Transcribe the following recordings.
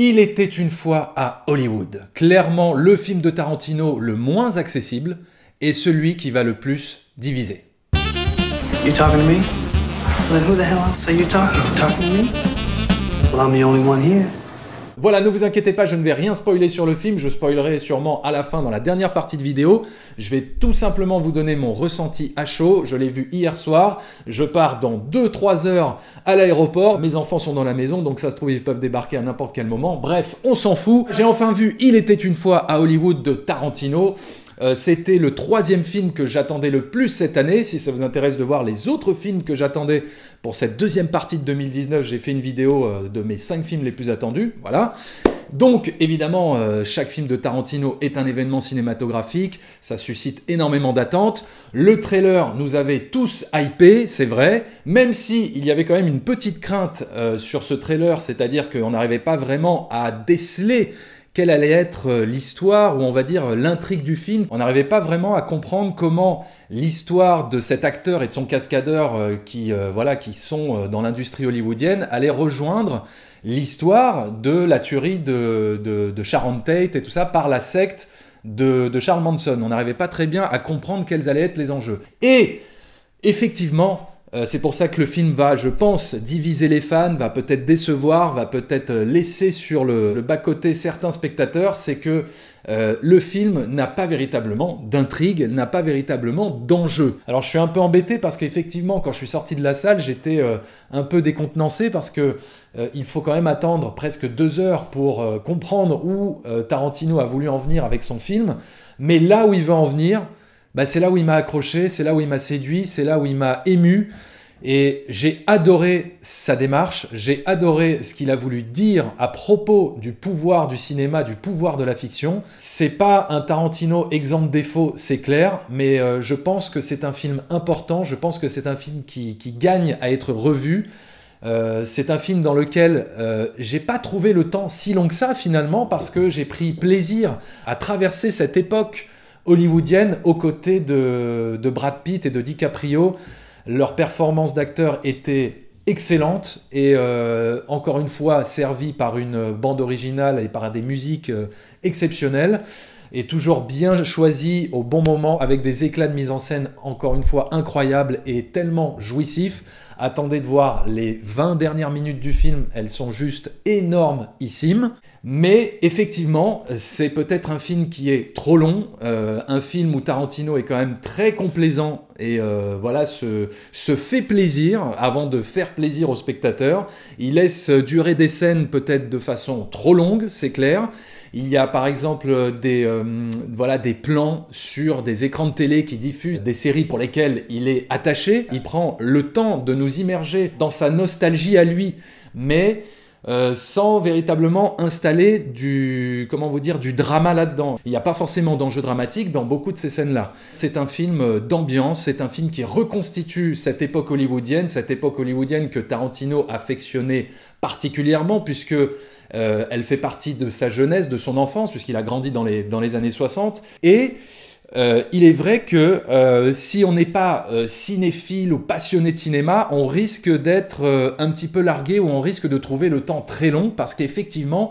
Il était une fois à Hollywood. Clairement, le film de Tarantino le moins accessible et celui qui va le plus diviser. You talking to me? Well, who the hell else are you talking to? Talking to me? Well, I'm the only one here. Voilà, ne vous inquiétez pas, je ne vais rien spoiler sur le film, je spoilerai sûrement à la fin dans la dernière partie de vidéo. Je vais tout simplement vous donner mon ressenti à chaud, je l'ai vu hier soir, je pars dans 2-3 heures à l'aéroport, mes enfants sont dans la maison, donc ça se trouve ils peuvent débarquer à n'importe quel moment, bref, on s'en fout. J'ai enfin vu Il était une fois à Hollywood de Tarantino. C'était le 3e film que j'attendais le plus cette année. Si ça vous intéresse de voir les autres films que j'attendais pour cette deuxième partie de 2019, j'ai fait une vidéo de mes 5 films les plus attendus. Voilà. Donc, évidemment, chaque film de Tarantino est un événement cinématographique. Ça suscite énormément d'attentes. Le trailer nous avait tous hypés, c'est vrai. Même si il y avait quand même une petite crainte sur ce trailer, c'est-à-dire qu'on n'arrivait pas vraiment à déceler quelle allait être l'histoire, ou on va dire l'intrigue du film. On n'arrivait pas vraiment à comprendre comment l'histoire de cet acteur et de son cascadeur qui sont dans l'industrie hollywoodienne allait rejoindre l'histoire de la tuerie de Sharon Tate et tout ça par la secte de Charles Manson. On n'arrivait pas très bien à comprendre quels allaient être les enjeux. Et effectivement, c'est pour ça que le film va, je pense, diviser les fans, va peut-être décevoir, va peut-être laisser sur le bas-côté certains spectateurs, c'est que le film n'a pas véritablement d'intrigue, n'a pas véritablement d'enjeu. Alors je suis un peu embêté parce qu'effectivement, quand je suis sorti de la salle, j'étais un peu décontenancé parce que il faut quand même attendre presque 2 heures pour comprendre où Tarantino a voulu en venir avec son film, mais là où il veut en venir, bah, c'est là où il m'a accroché, c'est là où il m'a séduit, c'est là où il m'a ému. Et j'ai adoré sa démarche, j'ai adoré ce qu'il a voulu dire à propos du pouvoir du cinéma, du pouvoir de la fiction. C'est pas un Tarantino exempt de défaut, c'est clair, mais je pense que c'est un film important, je pense que c'est un film qui gagne à être revu. C'est un film dans lequel j'ai pas trouvé le temps si long que ça finalement, parce que j'ai pris plaisir à traverser cette époque hollywoodienne aux côtés de Brad Pitt et de DiCaprio. Leur performance d'acteur était excellente et encore une fois servie par une bande originale et par des musiques exceptionnelles et toujours bien choisies au bon moment avec des éclats de mise en scène encore une fois incroyables et tellement jouissifs. Attendez de voir les 20 dernières minutes du film, elles sont juste énormissimes. Mais effectivement, c'est peut-être un film qui est trop long, un film où Tarantino est quand même très complaisant et voilà, se fait plaisir avant de faire plaisir aux spectateurs. Il laisse durer des scènes peut-être de façon trop longue, c'est clair. Il y a par exemple des plans sur des écrans de télé qui diffusent des séries pour lesquelles il est attaché. Il prend le temps de nous immerger dans sa nostalgie à lui, mais sans véritablement installer du drama là-dedans. Il n'y a pas forcément d'enjeu dramatique dans beaucoup de ces scènes-là. C'est un film d'ambiance, c'est un film qui reconstitue cette époque hollywoodienne que Tarantino affectionnait particulièrement, puisque elle fait partie de sa jeunesse, de son enfance, puisqu'il a grandi dans les années 60. Et il est vrai que si on n'est pas cinéphile ou passionné de cinéma, on risque d'être un petit peu largué ou on risque de trouver le temps très long parce qu'effectivement,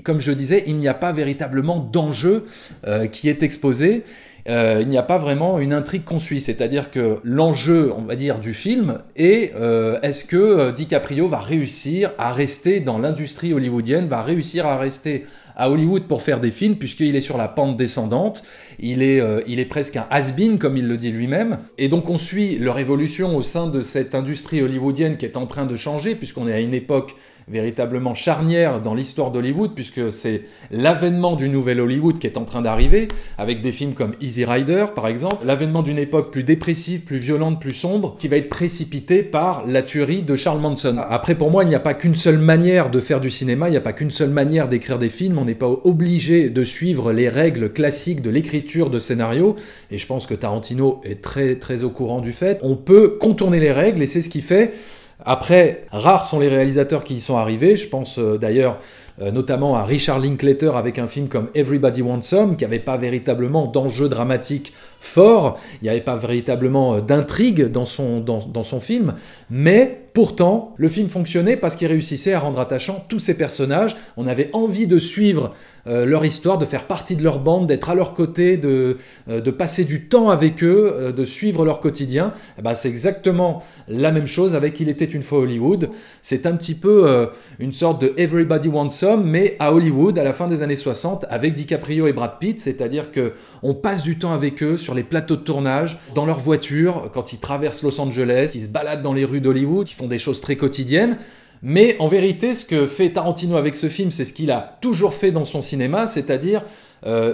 comme je le disais, il n'y a pas véritablement d'enjeu qui est exposé. Il n'y a pas vraiment une intrigue qu'on suit, c'est-à-dire que l'enjeu, on va dire, du film est est-ce que DiCaprio va réussir à rester dans l'industrie hollywoodienne, va réussir à rester à Hollywood pour faire des films, puisqu'il est sur la pente descendante, il est presque un has-been, comme il le dit lui-même, et donc on suit leur évolution au sein de cette industrie hollywoodienne qui est en train de changer, puisqu'on est à une époque véritablement charnière dans l'histoire d'Hollywood, puisque c'est l'avènement du nouvel Hollywood qui est en train d'arriver, avec des films comme Easy Rider, par exemple, l'avènement d'une époque plus dépressive, plus violente, plus sombre, qui va être précipitée par la tuerie de Charles Manson. Après, pour moi, il n'y a pas qu'une seule manière de faire du cinéma, il n'y a pas qu'une seule manière d'écrire des films, on n'est pas obligé de suivre les règles classiques de l'écriture de scénario, et je pense que Tarantino est très, très au courant du fait. On peut contourner les règles, et c'est ce qu'il fait. Après, rares sont les réalisateurs qui y sont arrivés. Je pense d'ailleurs notamment à Richard Linklater avec un film comme Everybody Wants Some, qui n'avait pas véritablement d'enjeu dramatique fort, il n'y avait pas véritablement d'intrigue dans son film, mais Pourtant, le film fonctionnait parce qu'il réussissait à rendre attachants tous ces personnages. On avait envie de suivre leur histoire, de faire partie de leur bande, d'être à leur côté, de passer du temps avec eux, de suivre leur quotidien. Eh ben, c'est exactement la même chose avec Il était une fois Hollywood. C'est un petit peu une sorte de Everybody Wants Some, mais à Hollywood, à la fin des années 60, avec DiCaprio et Brad Pitt, c'est-à-dire qu'on passe du temps avec eux sur les plateaux de tournage, dans leur voiture, quand ils traversent Los Angeles, ils se baladent dans les rues d'Hollywood, ils font des choses très quotidiennes. Mais en vérité, ce que fait Tarantino avec ce film, c'est ce qu'il a toujours fait dans son cinéma, c'est-à-dire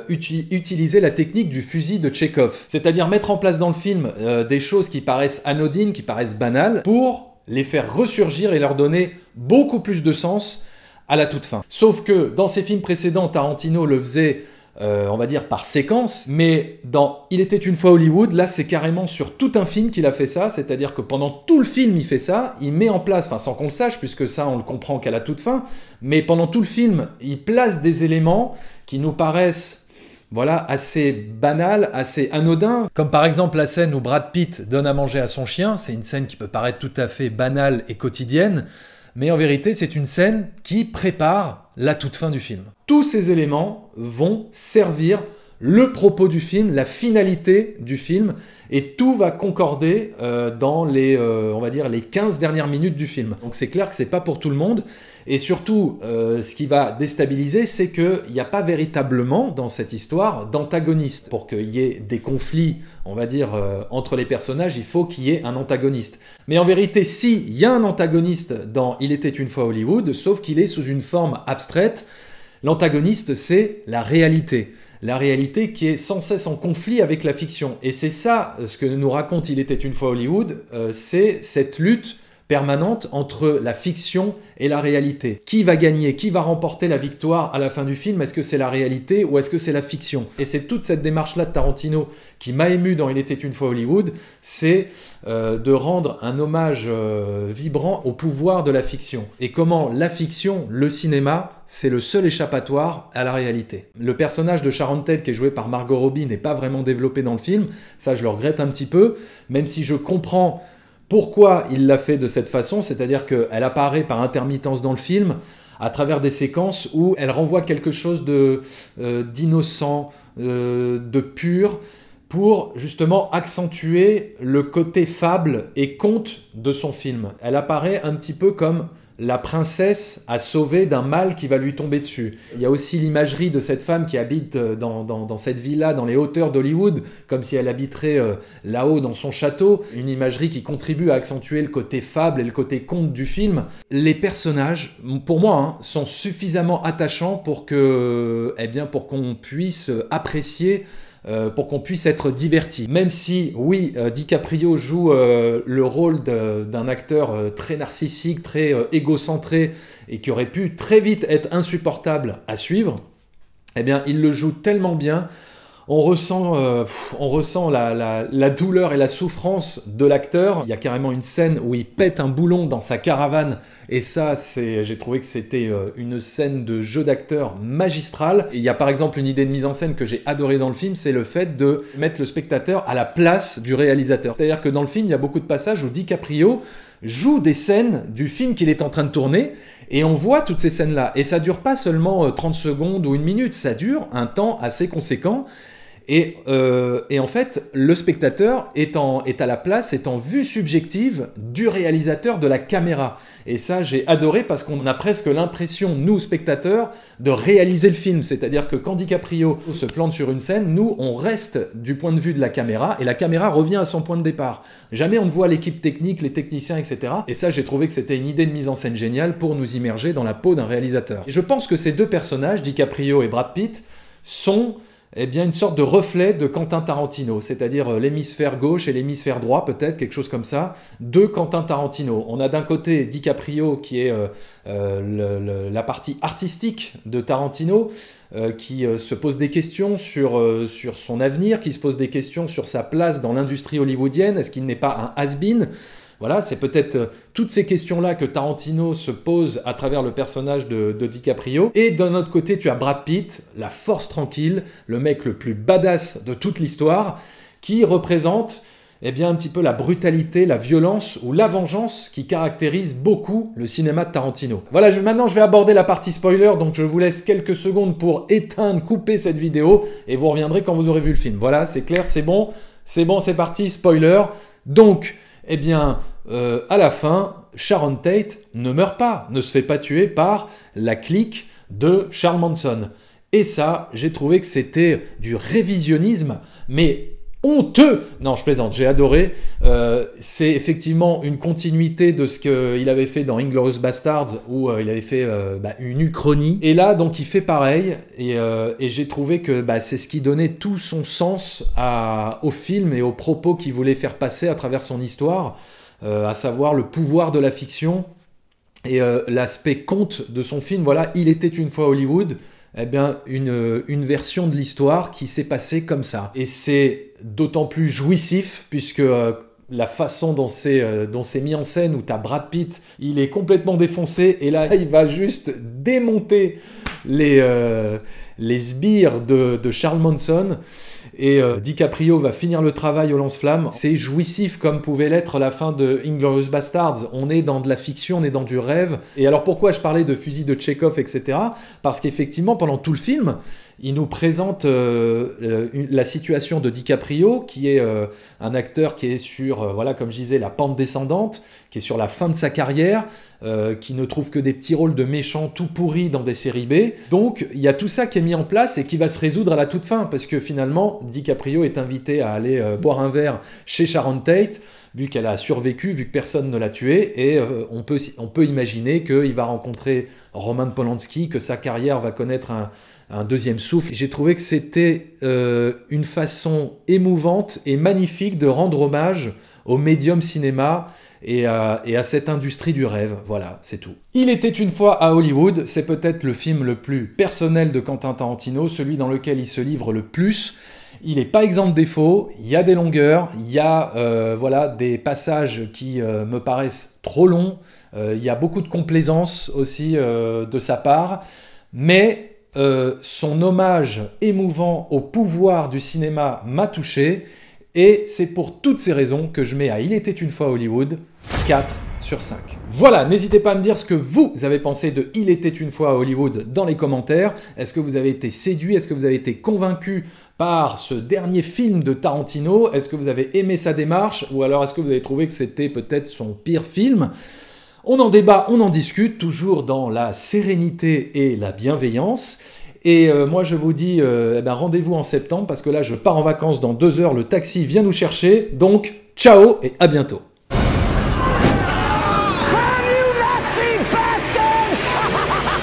utiliser la technique du fusil de Tchekhov. C'est-à-dire mettre en place dans le film des choses qui paraissent anodines, qui paraissent banales, pour les faire ressurgir et leur donner beaucoup plus de sens à la toute fin. Sauf que dans ses films précédents, Tarantino le faisait on va dire par séquence, mais dans Il était une fois Hollywood, là c'est carrément sur tout un film qu'il a fait ça, c'est-à-dire que pendant tout le film il fait ça, il met en place, enfin sans qu'on le sache, puisque ça on le comprend qu'à la toute fin, mais pendant tout le film, il place des éléments qui nous paraissent voilà, assez banal, assez anodin, comme par exemple la scène où Brad Pitt donne à manger à son chien. C'est une scène qui peut paraître tout à fait banale et quotidienne, mais en vérité c'est une scène qui prépare la toute fin du film. Tous ces éléments vont servir le propos du film, la finalité du film, et tout va concorder dans les, on va dire, les 15 dernières minutes du film. Donc c'est clair que c'est pas pour tout le monde, et surtout, ce qui va déstabiliser, c'est qu'il n'y a pas véritablement, dans cette histoire, d'antagoniste. Pour qu'il y ait des conflits, on va dire, entre les personnages, il faut qu'il y ait un antagoniste. Mais en vérité, si, il y a un antagoniste dans Il était une fois Hollywood, sauf qu'il est sous une forme abstraite. L'antagoniste, c'est la réalité. La réalité qui est sans cesse en conflit avec la fiction. Et c'est ça, ce que nous raconte Il était une fois Hollywood, c'est cette lutte permanente entre la fiction et la réalité. Qui va gagner? Qui va remporter la victoire à la fin du film? Est-ce que c'est la réalité ou est-ce que c'est la fiction? Et c'est toute cette démarche-là de Tarantino qui m'a ému dans Il était une fois Hollywood, c'est de rendre un hommage vibrant au pouvoir de la fiction. Et comment la fiction, le cinéma, c'est le seul échappatoire à la réalité. Le personnage de Sharon Tate, qui est joué par Margot Robbie, n'est pas vraiment développé dans le film. Ça, je le regrette un petit peu, même si je comprends pourquoi il l'a fait de cette façon, c'est-à-dire qu'elle apparaît par intermittence dans le film, à travers des séquences où elle renvoie quelque chose d'innocent, de pur, pour justement accentuer le côté fable et conte de son film. Elle apparaît un petit peu comme la princesse à sauver d'un mal qui va lui tomber dessus. Il y a aussi l'imagerie de cette femme qui habite dans cette villa, dans les hauteurs d'Hollywood, comme si elle habiterait là-haut dans son château. Une imagerie qui contribue à accentuer le côté fable et le côté conte du film. Les personnages, pour moi, sont suffisamment attachants pour qu'on puisse apprécier, pour qu'on puisse être diverti. Même si, oui, DiCaprio joue le rôle d'un acteur très narcissique, très égocentré, et qui aurait pu très vite être insupportable à suivre, eh bien, il le joue tellement bien. On ressent la douleur et la souffrance de l'acteur. Il y a carrément une scène où il pète un boulon dans sa caravane. Et ça, j'ai trouvé que c'était une scène de jeu d'acteur magistrale. Et il y a par exemple une idée de mise en scène que j'ai adorée dans le film, c'est le fait de mettre le spectateur à la place du réalisateur. C'est-à-dire que dans le film, il y a beaucoup de passages où DiCaprio joue des scènes du film qu'il est en train de tourner, et on voit toutes ces scènes-là. Et ça dure pas seulement 30 secondes ou une minute, ça dure un temps assez conséquent. Et en fait, le spectateur est à la place, est en vue subjective du réalisateur, de la caméra. Et ça, j'ai adoré parce qu'on a presque l'impression, nous, spectateurs, de réaliser le film. C'est-à-dire que quand DiCaprio se plante sur une scène, nous, on reste du point de vue de la caméra et la caméra revient à son point de départ. Jamais on ne voit l'équipe technique, les techniciens, etc. Et ça, j'ai trouvé que c'était une idée de mise en scène géniale pour nous immerger dans la peau d'un réalisateur. Et je pense que ces deux personnages, DiCaprio et Brad Pitt, sont une sorte de reflet de Quentin Tarantino, c'est-à-dire l'hémisphère gauche et l'hémisphère droit, peut-être, quelque chose comme ça, de Quentin Tarantino. On a d'un côté DiCaprio, qui est la partie artistique de Tarantino, qui se pose des questions sur son avenir, qui se pose des questions sur sa place dans l'industrie hollywoodienne, est-ce qu'il n'est pas un has-been ? Voilà, c'est peut-être toutes ces questions-là que Tarantino se pose à travers le personnage de DiCaprio. Et d'un autre côté, tu as Brad Pitt, la force tranquille, le mec le plus badass de toute l'histoire, qui représente eh bien un petit peu la brutalité, la violence ou la vengeance qui caractérise beaucoup le cinéma de Tarantino. Voilà, maintenant je vais aborder la partie spoiler, donc je vous laisse quelques secondes pour éteindre, couper cette vidéo, et vous reviendrez quand vous aurez vu le film. Voilà, c'est clair, c'est bon, c'est parti, spoiler. Donc, eh bien, à la fin, Sharon Tate ne meurt pas, ne se fait pas tuer par la clique de Charles Manson. Et ça, j'ai trouvé que c'était du révisionnisme, mais honteux. Non, je plaisante, j'ai adoré. C'est effectivement une continuité de ce qu'il avait fait dans Inglourious Basterds, où il avait fait une uchronie. Et là, donc, il fait pareil. Et j'ai trouvé que c'est ce qui donnait tout son sens au film et aux propos qu'il voulait faire passer à travers son histoire, à savoir le pouvoir de la fiction et l'aspect conte de son film. Voilà, Il était une fois Hollywood. Eh bien, une version de l'histoire qui s'est passée comme ça. Et c'est d'autant plus jouissif, puisque la façon dont c'est mis en scène, où tu as Brad Pitt, il est complètement défoncé, et là, il va juste démonter les sbires de Charles Manson, et DiCaprio va finir le travail au lance-flammes. C'est jouissif comme pouvait l'être la fin de Inglourious Basterds. On est dans de la fiction, on est dans du rêve. Et alors pourquoi je parlais de fusil de Tchekhov, etc. Parce qu'effectivement, pendant tout le film, il nous présente la situation de DiCaprio, qui est un acteur qui est sur, voilà, comme je disais, la pente descendante, qui est sur la fin de sa carrière, qui ne trouve que des petits rôles de méchants tout pourris dans des séries B. Donc, il y a tout ça qui est mis en place et qui va se résoudre à la toute fin, parce que finalement, DiCaprio est invité à aller boire un verre chez Sharon Tate, vu qu'elle a survécu, vu que personne ne l'a tuée, et on peut imaginer qu'il va rencontrer Roman Polanski, que sa carrière va connaître un deuxième souffle. J'ai trouvé que c'était une façon émouvante et magnifique de rendre hommage au médium cinéma et à cette industrie du rêve. Voilà, c'est tout. Il était une fois à Hollywood, c'est peut-être le film le plus personnel de Quentin Tarantino, celui dans lequel il se livre le plus. Il n'est pas exempt de défauts, il y a des longueurs, il y a voilà, des passages qui me paraissent trop longs, il y a beaucoup de complaisance aussi de sa part, mais son hommage émouvant au pouvoir du cinéma m'a touché, et c'est pour toutes ces raisons que je mets à Il était une fois Hollywood 4 sur 5. Voilà, n'hésitez pas à me dire ce que vous avez pensé de Il était une fois Hollywood dans les commentaires. Est-ce que vous avez été séduit? Est-ce que vous avez été convaincu par ce dernier film de Tarantino? Est-ce que vous avez aimé sa démarche? Ou alors est-ce que vous avez trouvé que c'était peut-être son pire film? On en débat, on en discute, toujours dans la sérénité et la bienveillance. Et moi je vous dis rendez-vous en septembre, parce que là je pars en vacances dans 2 heures, le taxi vient nous chercher. Donc ciao et à bientôt.